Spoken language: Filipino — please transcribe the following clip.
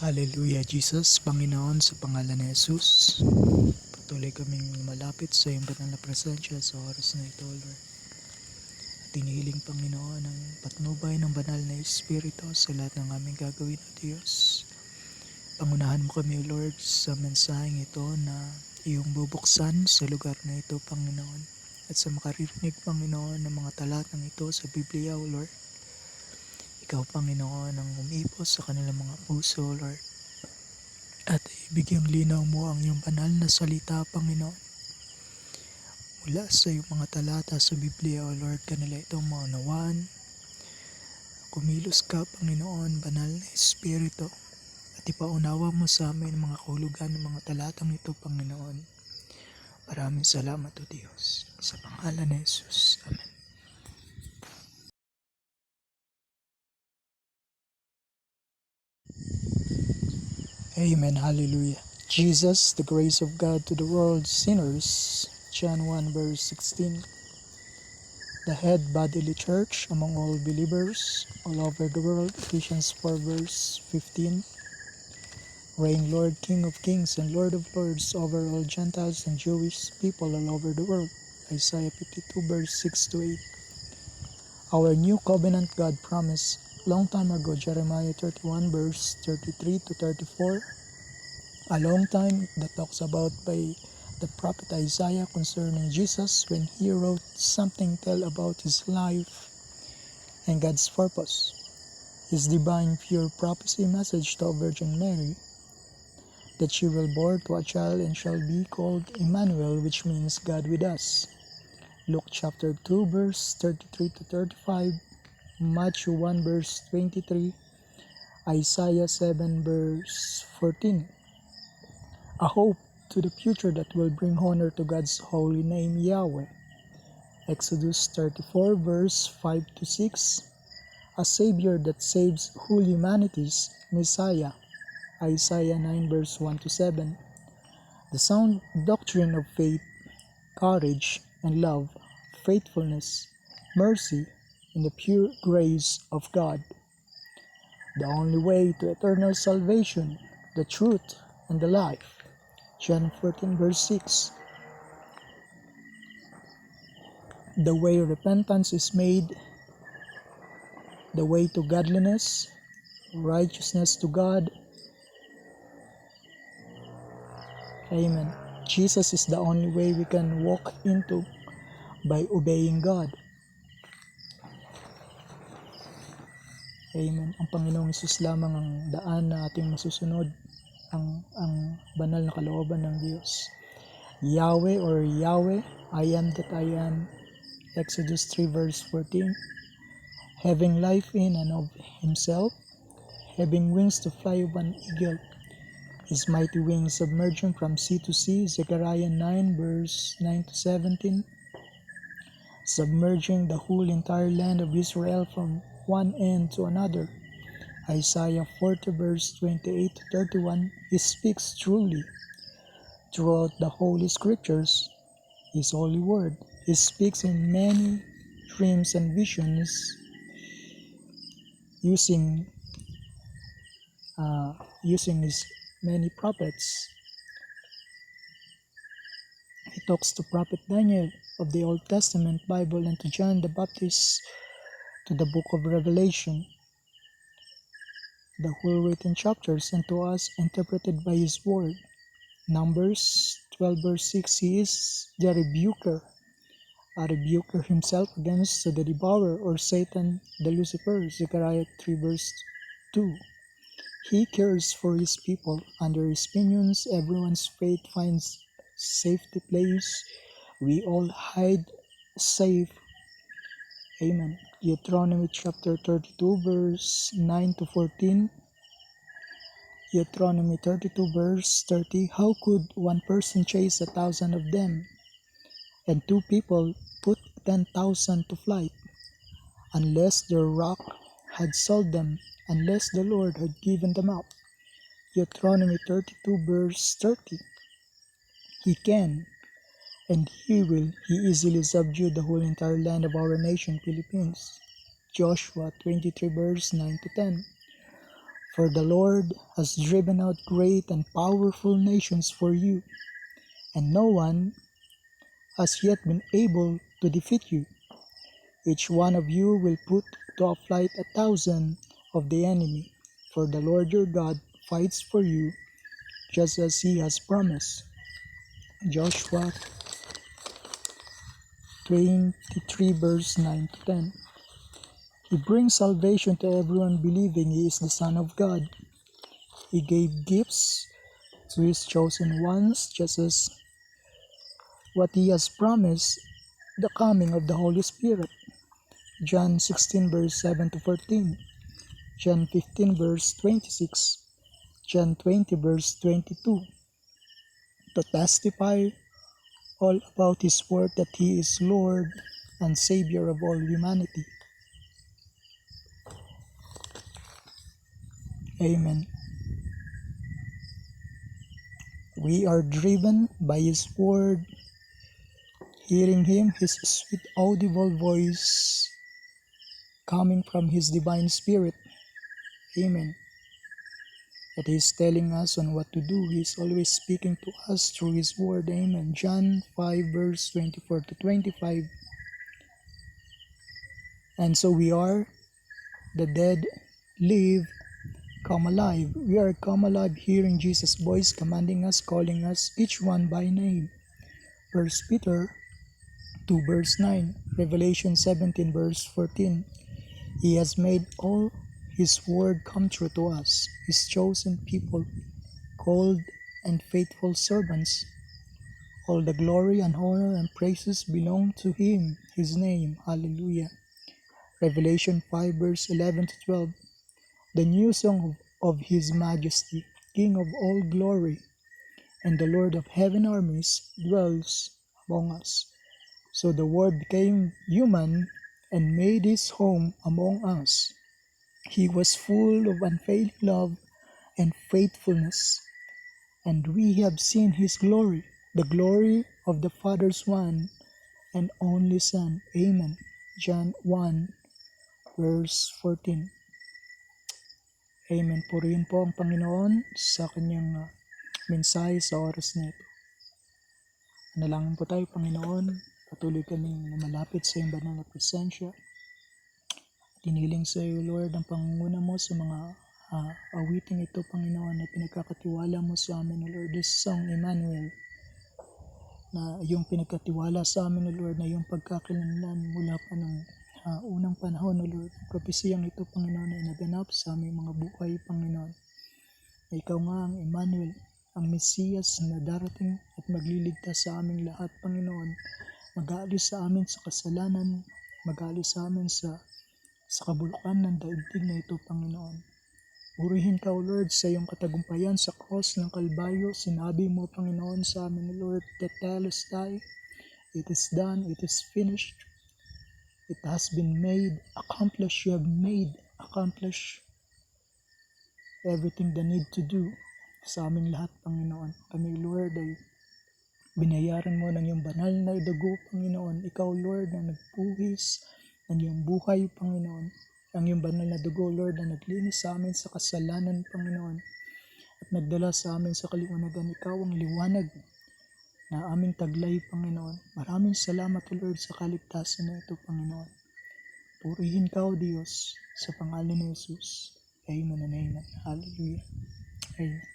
Hallelujah, Jesus, Panginoon, sa pangalan ni Jesus. Patuloy kaming malapit sa iyong banal na presensya sa oras na ito, Lord. Tinihiling, Panginoon, ang patnubay ng banal na Espiritu sa lahat ng aming gagawin na Diyos. Pangunahan mo kami, Lord, sa mensaheng ito na iyong bubuksan sa lugar na ito, Panginoon. At sa makaririnig, Panginoon, ng mga talatang ito sa Biblia, O Lord. Ikaw, Panginoon, ang umipos sa kanilang mga puso, Lord. At ibigyang linaw mo ang iyong banal na salita, Panginoon. Mula sa iyong mga talata sa Biblia, O Lord, kanila itong maunawaan. Kumilos ka, Panginoon, banal na Espiritu, at ipaunawa mo sa amin mga kahulugan ng mga talatang ito, Panginoon. Maraming salamat, O Diyos. Sa pangalan ni Jesus. Amen. Amen. Hallelujah. Jesus, the grace of God to the world sinners. John 1 verse 16. The head bodily church among all believers all over the world. Ephesians 4 verse 15. Reign Lord, King of kings and Lord of lords over all Gentiles and Jewish people all over the world. Isaiah 52 verse 6 to 8. Our new covenant God promised long time ago, Jeremiah 31 verse 33 to 34. A long time that talks about by the prophet Isaiah concerning Jesus when he wrote something tell about his life and God's purpose. His divine pure prophecy message to Virgin Mary that she will bear to a child and shall be called Emmanuel, which means God with us. Luke chapter 2 verse 33 to 35, Matthew 1 verse 23, Isaiah 7 verse 14. A hope to the future that will bring honor to God's holy name, Yahweh. Exodus 34 verse 5 to 6. A Savior that saves whole humanity's Messiah. Isaiah 9 verse 1 to 7. The sound doctrine of faith, courage, and love, faithfulness, mercy, and the pure grace of God. The only way to eternal salvation, the truth, and the life. John 14 verse 6. The way repentance is made, the way to godliness, righteousness to God. Amen. Jesus is the only way we can walk into by obeying God. Amen. Ang Panginoong Hesus lamang ang daan na ating masusunod, ang banal na kalooban ng Diyos. Yahweh or Yahweh, I am that I am. Exodus 3 verse 14. Having life in and of himself, having wings to fly of an eagle, his mighty wings submerging from sea to sea. Zechariah 9 verse 9 to 17. Submerging the whole entire land of Israel from one end to another. Isaiah 40 verse 28 to 31. He speaks truly throughout the Holy Scriptures, His holy word. He speaks in many dreams and visions using his many prophets. He talks to Prophet Daniel of the Old Testament Bible and to John the Baptist to the book of Revelation, the whole written chapters, and to us interpreted by His word. Numbers 12 verse 6, He is the rebuker, a rebuker himself against the devourer or Satan the Lucifer. Zechariah 3 verse 2. He cares for His people. Under His pinions, everyone's faith finds safety place. We all hide safe. Amen. Deuteronomy chapter 32 verse 9 to 14. Deuteronomy 32 verse 30. How could one person chase 1,000 of them, and two people put 10,000 to flight, unless their rock had sold them, unless the Lord had given them up? Deuteronomy 32 verse 30. He can, and He will. He easily subdued the whole entire land of our nation, Philippines. Joshua 23 verse 9 to 10. For the Lord has driven out great and powerful nations for you, and no one has yet been able to defeat you. Each one of you will put to flight 1,000 of the enemy, for the Lord your God fights for you, just as he has promised. Joshua 23 verse 9 to 10. He brings salvation to everyone believing he is the Son of God. He gave gifts to his chosen ones, just as what he has promised, the coming of the Holy Spirit. John 16 verse 7 to 14, John 15 verse 26, John 20 verse 22, to testify all about his word that he is Lord and Savior of all humanity. Amen. We are driven by his word, hearing him, his sweet audible voice coming from his divine spirit. Amen. That he is telling us on what to do. He is always speaking to us through his word. Amen. John 5 verse 24 to 25. And so we are, the dead live, come alive. We are come alive hearing Jesus' voice commanding us, calling us each one by name. 1 Peter 2 verse 9, Revelation 17 verse 14. He has made all his word come true to us, his chosen people, called and faithful servants. All the glory and honor and praises belong to him, his name. Hallelujah. Revelation 5 verse 11 to 12. The new song of his majesty, King of all glory, and the Lord of heaven armies dwells among us. So the Word became human and made his home among us. He was full of unfailing love and faithfulness, and we have seen his glory, the glory of the Father's one and only Son. Amen. John 1 verse 14. Amen. Purihin po ang Panginoon sa kanyang mensahe sa oras na ito. Manalangin po tayo, Panginoon. Patuloy kaming malapit sa iyong banal na presensya. Tiniling sa iyo, Lord, ang pangunguna mo sa mga awiting ito, Panginoon, na pinagkakatiwala mo sa amin, Lord. This song, Emmanuel, na iyong pinagkatiwala sa amin, Lord, na iyong pagkakilanlan mula pa ng unang panahon, Lord. Propesiyang ito, Panginoon, ay naganap sa aming mga buhay, Panginoon. Na ikaw nga ang Emmanuel, ang Mesiyas na darating at magliligtas sa aming lahat, Panginoon. Mag-aalis sa amin sa kasalanan, mag-aalis sa amin sa kabulukan ng daigdig na ito, Panginoon. Purihin ka, O Lord, sa iyong katagumpayan sa cross ng Kalbaryo. Sinabi mo, Panginoon, sa amin, Lord, tetelestai, it is done, it is finished, it has been made, accomplished. You have made, accomplished everything that need to do sa aming lahat, Panginoon. Kami, Lord, ay binayaran mo ng iyong banal na dugo, Panginoon. Ikaw, Lord, na nagpuhis ng iyong buhay, Panginoon. Ang iyong banal na dugo, Lord, na naglinis sa amin sa kasalanan, Panginoon. At nagdala sa amin sa kaliwanagan. Ikaw ang liwanag na aming taglay, Panginoon. Maraming salamat, Lord, sa kaligtasan na ito, Panginoon. Purihin ka, O Diyos, sa pangalan ni Jesus. Amen and amen. Hallelujah. Amen.